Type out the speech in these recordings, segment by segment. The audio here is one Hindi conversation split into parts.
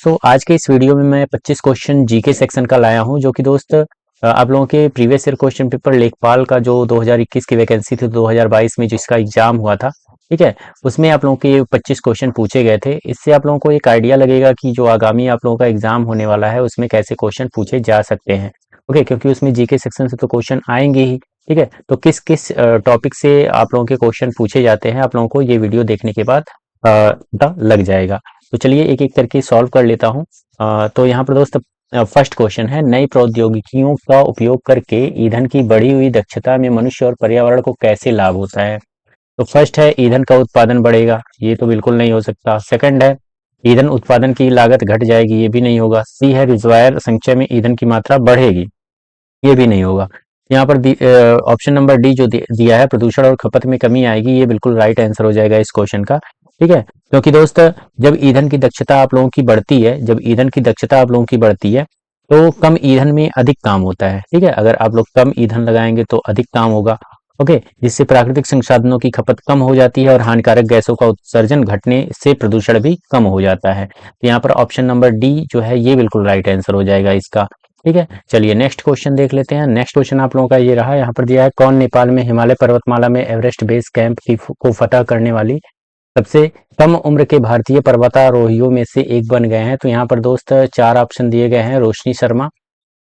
दोस्तों आज के इस वीडियो में मैं 25 क्वेश्चन जीके सेक्शन का लाया हूं जो कि दोस्त आप लोगों के प्रीवियस ईयर क्वेश्चन पेपर लेखपाल का जो 2021 की वैकेंसी थी 2022 में जिसका एग्जाम हुआ था। ठीक है, उसमें आप लोगों के 25 क्वेश्चन पूछे गए थे। इससे आप लोगों को एक आइडिया लगेगा कि जो आगामी आप लोगों का एग्जाम होने वाला है उसमें कैसे क्वेश्चन पूछे जा सकते हैं। ओके, क्योंकि उसमें जीके सेक्शन से तो क्वेश्चन आएंगे ही। ठीक है, तो किस किस टॉपिक से आप लोगों के क्वेश्चन पूछे जाते हैं आप लोगों को ये वीडियो देखने के बाद पता लग जाएगा। तो चलिए एक एक करके सॉल्व कर लेता हूँ। तो यहाँ पर दोस्त फर्स्ट क्वेश्चन है, नई प्रौद्योगिकियों का उपयोग करके ईंधन की बढ़ी हुई दक्षता में मनुष्य और पर्यावरण को कैसे लाभ होता है। तो फर्स्ट है ईंधन का उत्पादन बढ़ेगा, ये तो बिल्कुल नहीं हो सकता। सेकंड है ईंधन उत्पादन की लागत घट जाएगी, ये भी नहीं होगा। सी है रिजर्वायर संचय में ईंधन की मात्रा बढ़ेगी, ये भी नहीं होगा। यहाँ पर ऑप्शन नंबर डी जो दिया है प्रदूषण और खपत में कमी आएगी, ये बिल्कुल राइट आंसर हो जाएगा इस क्वेश्चन का। ठीक है, क्योंकि दोस्त जब ईंधन की दक्षता आप लोगों की बढ़ती है, जब ईंधन की दक्षता आप लोगों की बढ़ती है तो कम ईंधन में अधिक काम होता है। ठीक है, अगर आप लोग कम ईंधन लगाएंगे तो अधिक काम होगा। ओके, जिससे प्राकृतिक संसाधनों की खपत कम हो जाती है और हानिकारक गैसों का उत्सर्जन घटने से प्रदूषण भी कम हो जाता है। तो यहाँ पर ऑप्शन नंबर डी जो है ये बिल्कुल राइट आंसर हो जाएगा इसका। ठीक है, चलिए नेक्स्ट क्वेश्चन देख लेते हैं। नेक्स्ट क्वेश्चन आप लोगों का ये रहा, यहाँ पर दिया है कौन नेपाल में हिमालय पर्वतमाला में एवरेस्ट बेस कैंप को फतह करने वाली सबसे कम उम्र के भारतीय पर्वतारोहियों में से एक बन गए हैं। तो यहाँ पर दोस्त चार ऑप्शन दिए गए हैं, रोशनी शर्मा,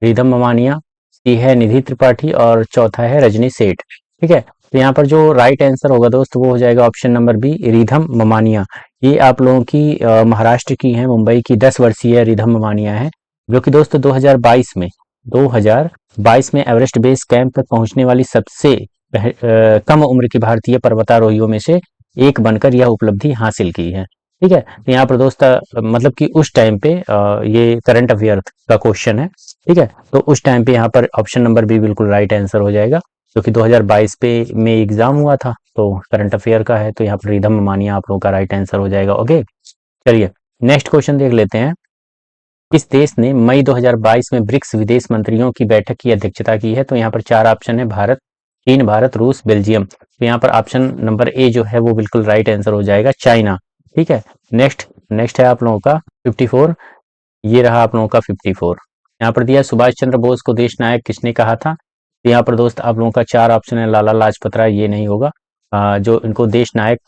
रिधम ममानिया, सी है निधि त्रिपाठी और चौथा है रजनी सेठ। ठीक है, तो यहाँ पर जो राइट आंसर होगा दोस्त वो हो जाएगा ऑप्शन नंबर बी, रिधम ममानिया। ये आप लोगों की महाराष्ट्र की है, मुंबई की 10 वर्षीय रिधम ममानिया है, जो कि दोस्त 2022 में एवरेस्ट बेस कैंप तक पहुंचने वाली सबसे कम उम्र की भारतीय पर्वतारोहियों में से एक बनकर यह उपलब्धि हासिल की है। ठीक है, तो यहाँ पर दोस्त मतलब कि उस टाइम पे ये करंट अफेयर का क्वेश्चन है। ठीक है, तो उस टाइम पे यहाँ पर ऑप्शन नंबर बी बिल्कुल राइट आंसर हो जाएगा, क्योंकि 2022 पे में एग्जाम हुआ था तो करंट अफेयर का है, तो यहाँ पर रिधम ममानिया आप लोगों का राइट आंसर हो जाएगा। ओके, चलिए नेक्स्ट क्वेश्चन देख लेते हैं। किस देश ने मई 2022 में ब्रिक्स विदेश मंत्रियों की बैठक की अध्यक्षता की है। तो यहाँ पर चार ऑप्शन है, भारत, चीन, भारत, रूस, बेल्जियम। तो यहाँ पर ऑप्शन नंबर ए जो है वो बिल्कुल राइट आंसर हो जाएगा, चाइना। ठीक है, नेक्स्ट है आप लोगों का 54, ये रहा आप लोगों का 54। यहाँ पर दिया सुभाष चंद्र बोस को देश नायक किसने कहा था। तो यहाँ पर दोस्त आप लोगों का चार ऑप्शन है, लाला लाजपत राय, ये नहीं होगा। जो इनको देश नायक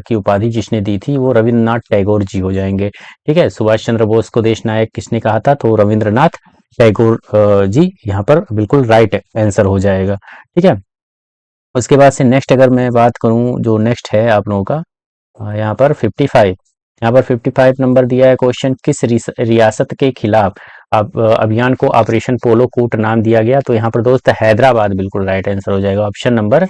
की उपाधि जिसने दी थी वो रविंद्रनाथ टैगोर जी हो जाएंगे। ठीक है, सुभाष चंद्र बोस को देश नायक किसने कहा था, तो रविंद्रनाथ टैगोर जी यहाँ पर बिल्कुल राइट आंसर हो जाएगा। ठीक है, उसके बाद से नेक्स्ट अगर मैं बात करूं, जो नेक्स्ट है आप लोगों का यहाँ पर 55, यहाँ पर 55 नंबर दिया है क्वेश्चन, किस रियासत के खिलाफ अभियान को ऑपरेशन पोलो कूट नाम दिया गया। तो यहाँ पर दोस्त हैदराबाद बिल्कुल राइट आंसर हो जाएगा, ऑप्शन नंबर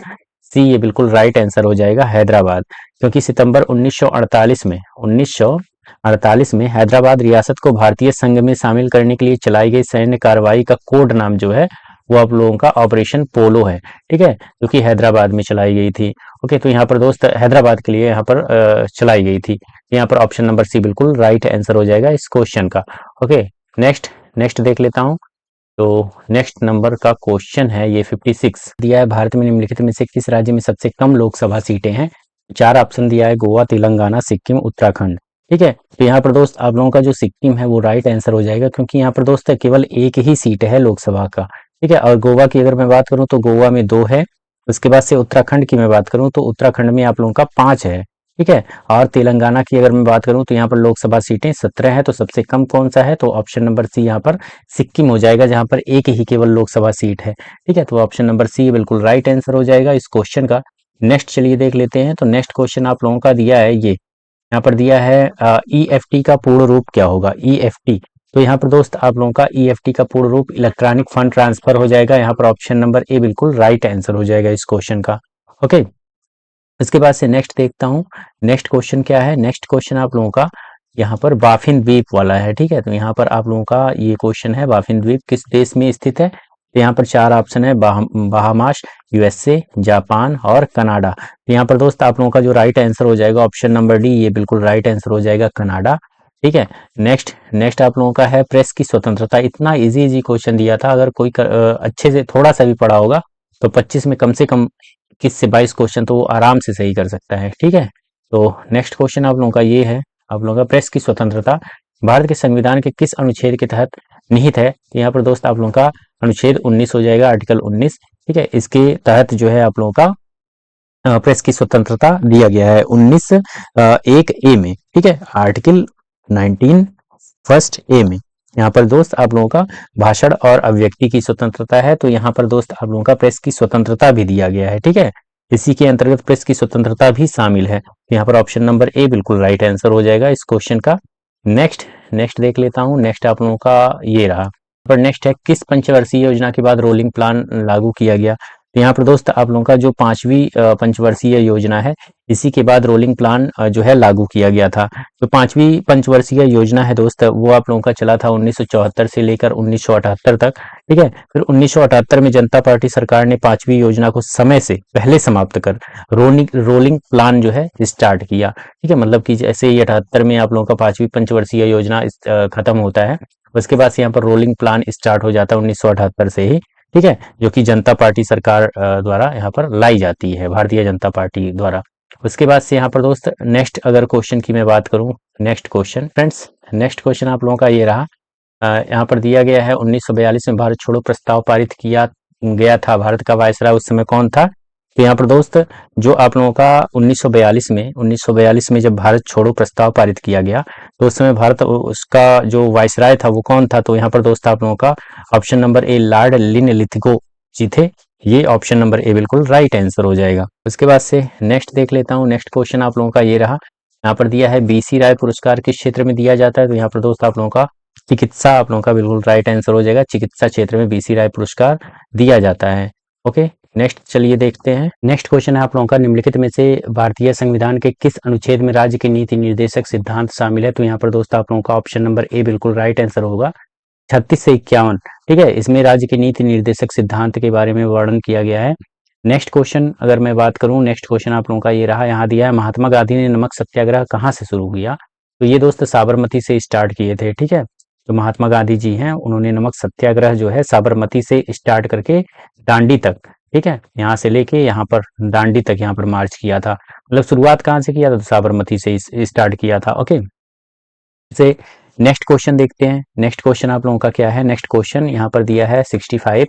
सी ये बिल्कुल राइट आंसर हो जाएगा, हैदराबाद। क्योंकि सितंबर 1948 में हैदराबाद रियासत को भारतीय संघ में शामिल करने के लिए चलाई गई सैन्य कार्रवाई का कोड नाम जो है वो आप लोगों का ऑपरेशन पोलो है। ठीक है, जो कि हैदराबाद में चलाई गई थी। ओके, तो यहाँ पर दोस्त हैदराबाद के लिए यहाँ पर चलाई गई थी। यहाँ पर ऑप्शन नंबर सी बिल्कुल राइट आंसर हो जाएगा इस क्वेश्चन का। ओके, नेक्स्ट देख लेता हूँ। तो नेक्स्ट नंबर का क्वेश्चन है ये 56 दिया है, भारत में निम्नलिखित में से किस राज्य में सबसे कम लोकसभा सीटें हैं। चार ऑप्शन दिया है, गोवा, तेलंगाना, सिक्किम, उत्तराखंड। ठीक है, तो यहाँ पर दोस्त आप लोगों का जो सिक्किम है वो राइट आंसर हो जाएगा, क्योंकि यहाँ पर दोस्त केवल एक ही सीट है लोकसभा का। ठीक है, और गोवा की अगर मैं बात करूं तो गोवा में 2 है। उसके बाद से उत्तराखंड की मैं बात करूं तो उत्तराखंड में आप लोगों का 5 है। ठीक है, और तेलंगाना की अगर मैं बात करूं तो यहाँ पर लोकसभा सीटें 17 है। तो सबसे कम कौन सा है, तो ऑप्शन नंबर सी यहाँ पर सिक्किम हो जाएगा, जहां पर एक ही केवल लोकसभा सीट है। ठीक है, तो ऑप्शन नंबर सी बिल्कुल राइट आंसर हो जाएगा इस क्वेश्चन का। नेक्स्ट चलिए देख लेते हैं। तो नेक्स्ट क्वेश्चन आप लोगों का दिया है ये, यहाँ पर दिया है EFT का पूर्ण रूप क्या होगा, EFT। तो यहाँ पर दोस्त आप लोगों का EFT का पूर्ण रूप इलेक्ट्रॉनिक फंड ट्रांसफर हो जाएगा। यहाँ पर ऑप्शन नंबर ए बिल्कुल राइट आंसर हो जाएगा इस क्वेश्चन का। ओके, इसके बाद से नेक्स्ट देखता हूँ। नेक्स्ट क्वेश्चन क्या है, नेक्स्ट क्वेश्चन आप लोगों का यहाँ पर बाफिन द्वीप वाला है। ठीक है, तो यहाँ पर आप लोगों का ये क्वेश्चन है, बाफिन द्वीप किस देश में स्थित है। तो यहाँ पर चार ऑप्शन है, बहामास, USA, जापान और कनाडा। तो यहाँ पर दोस्त आप लोगों का जो राइट आंसर हो जाएगा ऑप्शन नंबर डी, ये बिल्कुल राइट आंसर हो जाएगा, कनाडा। ठीक है, नेक्स्ट आप लोगों का है प्रेस की स्वतंत्रता। इतना इजी क्वेश्चन दिया था, अगर कोई अच्छे से थोड़ा सा भी पढ़ा होगा तो 25 में कम से कम 21 से 22 क्वेश्चन तो वो आराम से सही कर सकता है। ठीक है, तो नेक्स्ट क्वेश्चन आप लोगों का ये है, आप लोगों का प्रेस की स्वतंत्रता भारत के संविधान के किस अनुच्छेद के तहत निहित है? तो यहाँ पर दोस्त आप लोगों का अनुच्छेद 19 हो जाएगा, आर्टिकल 19। ठीक है, इसके तहत जो है आप लोगों का प्रेस की स्वतंत्रता दिया गया है 19 एक ए में। ठीक है, आर्टिकल 19 फर्स्ट ए में यहाँ पर दोस्त आप लोगों का भाषण और अभिव्यक्ति की स्वतंत्रता है, तो यहाँ पर दोस्त आप लोगों का प्रेस की स्वतंत्रता भी दिया गया है। ठीक है, इसी के अंतर्गत प्रेस की स्वतंत्रता भी शामिल है। तो यहाँ पर ऑप्शन नंबर ए बिल्कुल राइट आंसर हो जाएगा इस क्वेश्चन का। नेक्स्ट नेक्स्ट देख लेता हूँ। नेक्स्ट आप लोगों का ये रहा। पर नेक्स्ट है, किस पंचवर्षीय योजना के बाद रोलिंग प्लान लागू किया गया? तो यहाँ पर दोस्त आप लोगों का जो 5वीं पंचवर्षीय योजना है, इसी के बाद रोलिंग प्लान जो है लागू किया गया था। तो 5वीं पंचवर्षीय योजना है दोस्त, वो आप लोगों का चला था 1974 से लेकर 1978 तक। ठीक है, फिर 1978 में जनता पार्टी सरकार ने 5वीं योजना को समय से पहले समाप्त कर रोलिंग प्लान जो है स्टार्ट किया। ठीक है, मतलब कि जैसे ही 78 में आप लोगों का 5वीं पंचवर्षीय योजना खत्म होता है, उसके बाद से यहाँ पर रोलिंग प्लान स्टार्ट हो जाता है 1978 से ही। ठीक है, जो कि जनता पार्टी सरकार द्वारा यहाँ पर लाई जाती है, भारतीय जनता पार्टी द्वारा। उसके बाद से यहाँ पर दोस्त नेक्स्ट अगर क्वेश्चन की मैं बात करूँ, next question friends, next question आप लोगों का ये रहा। यहाँ पर दिया गया है 1942 में भारत छोड़ो प्रस्ताव पारित किया गया था, भारत का वायसराय उस समय कौन था? तो यहाँ पर दोस्त जो आप लोगों का 1942 में जब भारत छोड़ो प्रस्ताव पारित किया गया, तो उस समय भारत उसका जो वायसराय था वो कौन था? तो यहाँ पर दोस्त आप लोगों का option number A Lord Linlithgow ji थे। ये ऑप्शन नंबर ए बिल्कुल राइट आंसर हो जाएगा। उसके बाद से नेक्स्ट देख लेता हूँ। नेक्स्ट क्वेश्चन आप लोगों का ये रहा। यहाँ पर दिया है बीसी राय पुरस्कार किस क्षेत्र में दिया जाता है? तो यहाँ पर दोस्त आप लोगों का चिकित्सा आप लोगों का बिल्कुल राइट आंसर हो जाएगा। चिकित्सा क्षेत्र में बीसी राय पुरस्कार दिया जाता है। ओके, नेक्स्ट चलिए देखते हैं। नेक्स्ट क्वेश्चन है आप लोगों का, निम्नलिखित में से भारतीय संविधान के किस अनुच्छेद में राज्य के नीति निर्देशक सिद्धांत शामिल है? तो यहाँ पर दोस्त आप लोगों का ऑप्शन नंबर ए बिल्कुल राइट आंसर होगा, 36 से 51। ठीक है, इसमें राज्य के नीति निर्देशक सिद्धांत के बारे में वर्णन किया गया है। नेक्स्ट क्वेश्चन अगर मैं बात करूं, नेक्स्ट क्वेश्चन आप लोगों का ये रहा। यहाँ दिया है महात्मा गांधी ने नमक सत्याग्रह कहाँ से शुरू किया? तो ये दोस्त साबरमती से स्टार्ट किए थे। ठीक है, तो महात्मा गांधी जी हैं, उन्होंने नमक सत्याग्रह जो है साबरमती से स्टार्ट करके दांडी तक, ठीक है, यहाँ से लेके यहाँ पर दांडी तक यहाँ पर मार्च किया था। मतलब शुरुआत कहाँ से किया था? तो साबरमती से स्टार्ट किया था। ओके, से नेक्स्ट क्वेश्चन देखते हैं। नेक्स्ट क्वेश्चन आप लोगों का क्या है? नेक्स्ट क्वेश्चन यहाँ पर दिया है 65,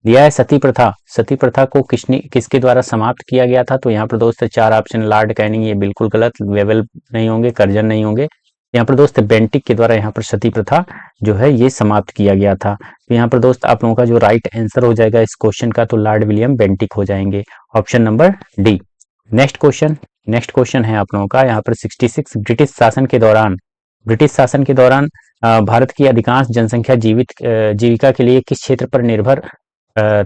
दिया है सती प्रथा। सती प्रथा को किसके द्वारा समाप्त किया गया था? तो यहाँ पर दोस्त 4 ऑप्शन, लॉर्ड कैनिंग, ये बिल्कुल गलत, वेबल नहीं होंगे, कर्जन नहीं होंगे। यहाँ पर दोस्त बेंटिक के द्वारा यहाँ पर सती प्रथा जो है ये समाप्त किया गया था। तो यहाँ पर दोस्त आप लोगों का जो राइट आंसर हो जाएगा इस क्वेश्चन का, तो लॉर्ड विलियम बेंटिक हो जाएंगे, option number D. Next question है आप लोगों का यहाँ पर 66, ब्रिटिश शासन के दौरान भारत की अधिकांश जनसंख्या जीविका के लिए किस क्षेत्र पर निर्भर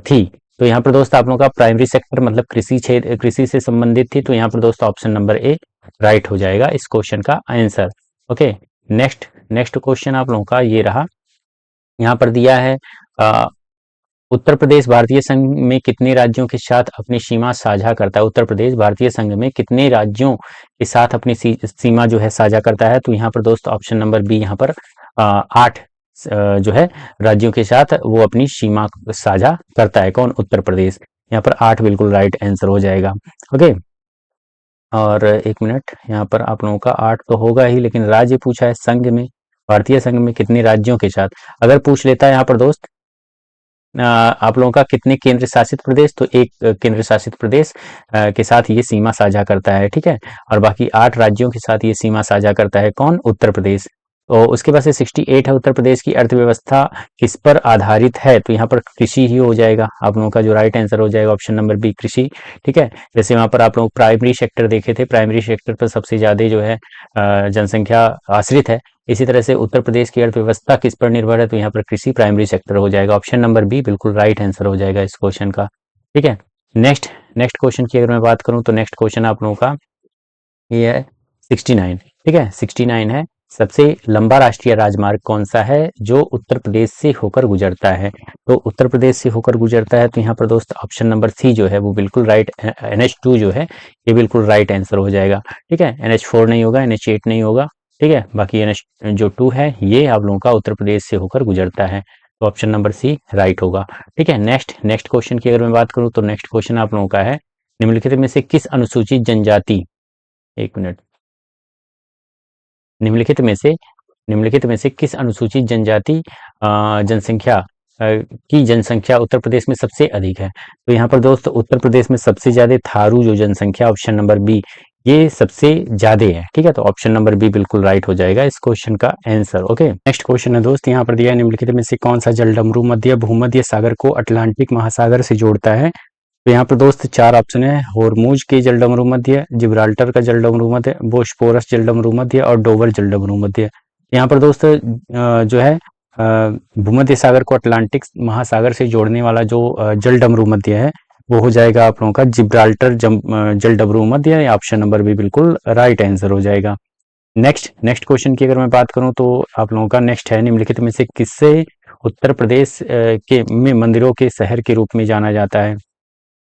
थी? तो यहाँ पर दोस्त आप लोगों का प्राइमरी सेक्टर मतलब कृषि से संबंधित थी। तो यहाँ पर दोस्त ऑप्शन नंबर ए राइट हो जाएगा इस क्वेश्चन का आंसर। ओके, नेक्स्ट क्वेश्चन आप लोगों का ये रहा। यहाँ पर दिया है उत्तर प्रदेश भारतीय संघ में कितने राज्यों के साथ अपनी सीमा साझा करता है? उत्तर प्रदेश भारतीय संघ में कितने राज्यों के साथ अपनी सीमा जो है साझा करता है? तो यहाँ पर दोस्त ऑप्शन नंबर बी यहाँ पर 8 जो है राज्यों के साथ वो अपनी सीमा साझा करता है। कौन? उत्तर प्रदेश। यहाँ पर 8 बिल्कुल राइट आंसर हो जाएगा। ओके, और एक मिनट, यहाँ पर आप लोगों का 8 तो होगा ही, लेकिन राज्य पूछा है संघ में, भारतीय संघ में कितने राज्यों के साथ। अगर पूछ लेता है यहाँ पर दोस्त आप लोगों का कितने केंद्र शासित प्रदेश, तो एक केंद्र शासित प्रदेश के साथ ये सीमा साझा करता है। ठीक है, और बाकी 8 राज्यों के साथ ये सीमा साझा करता है। कौन? उत्तर प्रदेश। तो उसके बाद से 68 है, उत्तर प्रदेश की अर्थव्यवस्था किस पर आधारित है? तो यहाँ पर कृषि ही हो जाएगा, आप लोगों का जो राइट आंसर हो जाएगा ऑप्शन नंबर बी, कृषि। ठीक है, जैसे वहां पर आप लोग प्राइमरी सेक्टर देखे थे, प्राइमरी सेक्टर पर सबसे ज्यादा जो है जनसंख्या आश्रित है। इसी तरह से उत्तर प्रदेश की अर्थव्यवस्था किस पर निर्भर है? तो यहाँ पर कृषि प्राइमरी सेक्टर हो जाएगा, ऑप्शन नंबर बी बिल्कुल राइट आंसर हो जाएगा इस क्वेश्चन का। ठीक है, नेक्स्ट क्वेश्चन की अगर मैं बात करूं तो नेक्स्ट क्वेश्चन आप लोगों का ये है 69। ठीक है, 69 है, सबसे लंबा राष्ट्रीय राजमार्ग कौन सा है जो उत्तर प्रदेश से होकर गुजरता है? तो उत्तर प्रदेश से होकर गुजरता है, तो यहाँ पर दोस्त ऑप्शन नंबर सी जो है वो बिल्कुल राइट, NH2 जो है ये बिल्कुल राइट आंसर हो जाएगा। ठीक है, NH4 नहीं होगा, NH8 नहीं होगा। ठीक है, बाकी NH जो 2 है ये आप लोगों का उत्तर प्रदेश से होकर गुजरता है, तो ऑप्शन नंबर सी राइट होगा। ठीक है, नेक्स्ट क्वेश्चन की अगर मैं बात करूँ तो नेक्स्ट क्वेश्चन आप लोगों का है, निम्नलिखित में से किस अनुसूचित जनजाति, एक मिनट, निम्नलिखित में से निम्नलिखित में से किस अनुसूचित जनजाति जनसंख्या की जनसंख्या उत्तर प्रदेश में सबसे अधिक है? तो यहाँ पर दोस्त उत्तर प्रदेश में सबसे ज्यादा थारू जो जनसंख्या, ऑप्शन नंबर बी, ये सबसे ज्यादा है। ठीक है, तो ऑप्शन नंबर बी बिल्कुल राइट हो जाएगा इस क्वेश्चन का आंसर। ओके, नेक्स्ट क्वेश्चन है दोस्त, यहाँ पर दिया है निम्नलिखित में से कौन सा जलडमरू मध्य भूमध्य सागर को अटलांटिक महासागर से जोड़ता है? तो यहाँ पर दोस्त चार ऑप्शन है, होर्मुज के जलडमरू मध्य, जिब्राल्टर का जलडमरू मध्य, बोस्फोरस जलडमरू मध्य और डोवर जलडमरू मध्य। यहाँ पर दोस्त जो है भूमध्य सागर को अटलांटिक महासागर से जोड़ने वाला जो जलडमरू मध्य है वो हो जाएगा आप लोगों का जिब्राल्टर जलडमरू मध्य। ऑप्शन नंबर भी बिल्कुल राइट आंसर हो जाएगा। नेक्स्ट क्वेश्चन की अगर मैं बात करूं तो आप लोगों का नेक्स्ट है, निम्नलिखित में से किससे उत्तर प्रदेश के में मंदिरों के शहर के रूप में जाना जाता है?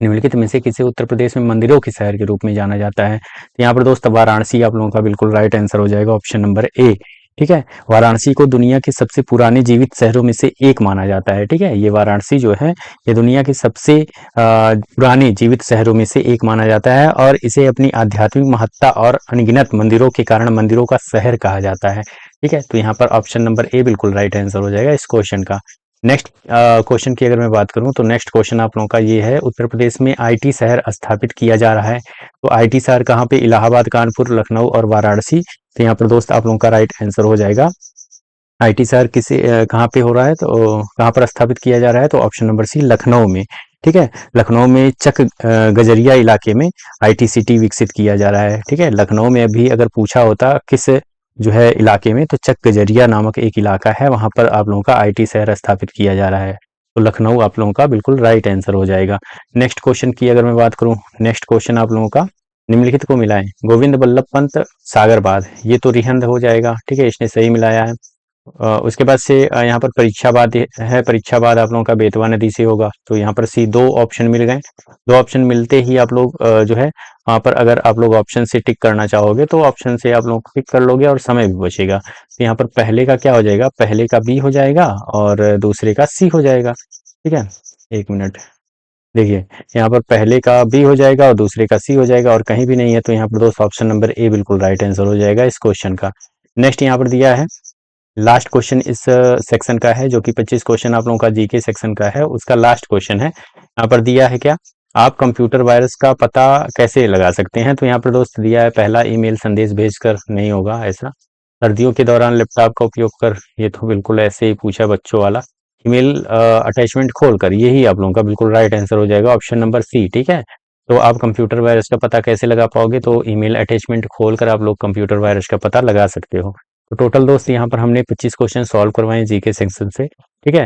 निम्नलिखित में से किसे उत्तर प्रदेश में मंदिरों के शहर के रूप में जाना जाता है? तो यहाँ पर दोस्त वाराणसी आप लोगों का बिल्कुल राइट आंसर हो जाएगा, ऑप्शन नंबर ए। ठीक है, वाराणसी को दुनिया के सबसे पुराने जीवित शहरों में से एक माना जाता है। ठीक है, ये वाराणसी जो है ये दुनिया के सबसे पुराने जीवित शहरों में से एक माना जाता है और इसे अपनी आध्यात्मिक महत्ता और अनगिनत मंदिरों के कारण मंदिरों का शहर कहा जाता है। ठीक है, तो यहाँ पर ऑप्शन नंबर ए बिल्कुल राइट आंसर हो जाएगा इस क्वेश्चन का। नेक्स्ट क्वेश्चन की अगर मैं बात करूं तो नेक्स्ट क्वेश्चन आप लोगों का ये है, उत्तर प्रदेश में आईटी शहर स्थापित किया जा रहा है, तो आईटी शहर कहाँ पे? इलाहाबाद, कानपुर, लखनऊ और वाराणसी। तो यहाँ पर दोस्त आप लोगों का राइट आंसर हो जाएगा, आईटी शहर किसे कहाँ पे हो रहा है, तो कहाँ पर स्थापित किया जा रहा है? तो ऑप्शन नंबर सी, लखनऊ में। ठीक है, लखनऊ में चक गजरिया इलाके में आईटी सिटी विकसित किया जा रहा है। ठीक है, लखनऊ में अभी अगर पूछा होता किस जो है इलाके में, तो चक गजरिया नामक एक इलाका है, वहां पर आप लोगों का आईटी शहर स्थापित किया जा रहा है। तो लखनऊ आप लोगों का बिल्कुल राइट आंसर हो जाएगा। नेक्स्ट क्वेश्चन की अगर मैं बात करूं, नेक्स्ट क्वेश्चन आप लोगों का, निम्नलिखित को मिलाएं गोविंद बल्लभ पंत सागरबाद, ये तो रिहंद हो जाएगा। ठीक है, इसने सही मिलाया है। उसके बाद से यहाँ पर परीक्षाबाद है, परीक्षाबाद आप लोगों का बेतवा नदी से होगा, तो यहाँ पर सी, दो ऑप्शन मिल गए। दो ऑप्शन मिलते ही आप लोग जो है वहाँ पर अगर आप लोग ऑप्शन से टिक करना चाहोगे तो ऑप्शन से आप लोग टिक कर लोगे और समय भी बचेगा। तो यहाँ पर पहले का क्या हो जाएगा? पहले का बी हो जाएगा और दूसरे का सी हो जाएगा। ठीक है, एक मिनट देखिए, यहाँ पर पहले का बी हो जाएगा और दूसरे का सी हो जाएगा और कहीं भी नहीं है, तो यहाँ पर दोस्त ऑप्शन नंबर ए बिल्कुल राइट आंसर हो जाएगा इस क्वेश्चन का। नेक्स्ट यहाँ पर दिया है, लास्ट क्वेश्चन इस सेक्शन का है, जो कि 25 क्वेश्चन आप लोगों का जीके सेक्शन का है, उसका लास्ट क्वेश्चन है। यहाँ पर दिया है क्या, आप कंप्यूटर वायरस का पता कैसे लगा सकते हैं? तो यहाँ पर दोस्त दिया है, पहला ईमेल संदेश भेजकर नहीं होगा ऐसा, सर्दियों के दौरान लैपटॉप का उपयोग कर, ये तो बिल्कुल ऐसे ही पूछा बच्चों वाला, ईमेल अटैचमेंट खोलकर, यही आप लोगों का बिल्कुल राइट आंसर हो जाएगा, ऑप्शन नंबर सी। ठीक है, तो आप कंप्यूटर वायरस का पता कैसे लगा पाओगे? तो ईमेल अटैचमेंट खोलकर आप लोग कंप्यूटर वायरस का पता लगा सकते हो। तो टोटल दोस्त यहाँ पर हमने 25 क्वेश्चन सॉल्व करवाए जीके सेक्शन से।